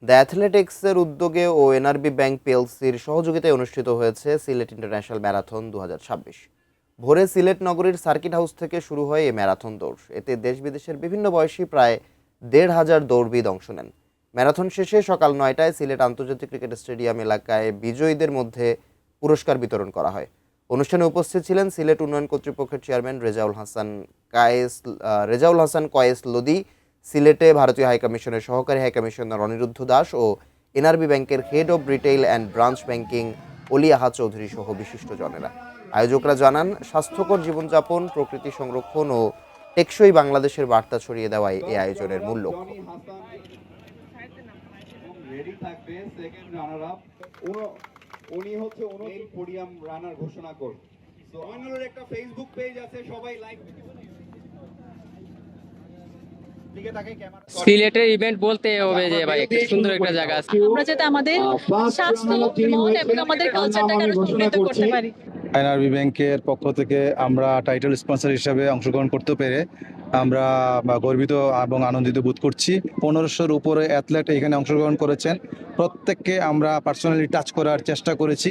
The অ্যাথলেটিক্সের উদ্যোগে ও NRB bank পিএলসির সহযোগিতায় অনুষ্ঠিত হয়েছে সিলেট ইন্টারন্যাশনাল ম্যারাথন 2026। ভোরে সিলেট নগরীর সার্কিট হাউস থেকে শুরু হয় এই ম্যারাথন দৌড়। এতে দেশ বিদেশের বিভিন্ন বয়সী প্রায় 1,500 দৌড়বিদ অংশ নেন। ম্যারাথন শেষে সকাল 9টায় সিলেট আন্তর্জাতিক ক্রিকেট স্টেডিয়াম এলাকায় বিজয়ীদের মধ্যে পুরস্কার বিতরণ করা হয়। অনুষ্ঠানে উপস্থিত ছিলেন সিলেট উন্নয়ন কর্তৃপক্ষের চেয়ারম্যান রেজাউল হাসান কয়েস লদি, সিলেটে ভারতীয় হাইকমিশনের সহকারী হাইকমিশনার অনিরুদ্ধ দাস ও এনআরবি ব্যাংকের head of retail and branch banking অলি আহা চৌধুরী সহ বিশিষ্টজনেরা। আয়োজকরা জানান, স্বাস্থ্যকর জীবনযাপন, প্রকৃতি সংরক্ষণ ও টেকসই বাংলাদেশের বার্তা ছড়িয়ে দেওয়াই এই আয়োজনের মূল লক্ষ্য। উনি হচ্ছে পোডিয়াম রানার ঘোষণা করুন। সো আমাদের একটা ফেসবুক পেজ আছে, সবাই লাইক। সিলেটের ইভেন্ট বলতে হবে যে ভাই একটা সুন্দর একটা জায়গা আছে। আমরা যাতে আমাদের স্বাস্থ্য, মন এবং আমাদের কালচারটাকে আরো সমৃদ্ধ করতে পারি। এনআরবি ব্যাংকের পক্ষ থেকে আমরা টাইটেল স্পন্সর হিসেবে অংশগ্রহণ করতে পেরে আমরা গর্বিত এবং আনন্দিত বোধ করছি। 1500-র উপরে অ্যাথলেট এখানে অংশগ্রহণ করেছেন। প্রত্যেককে আমরা পার্সোনালি টাচ করার চেষ্টা করেছি।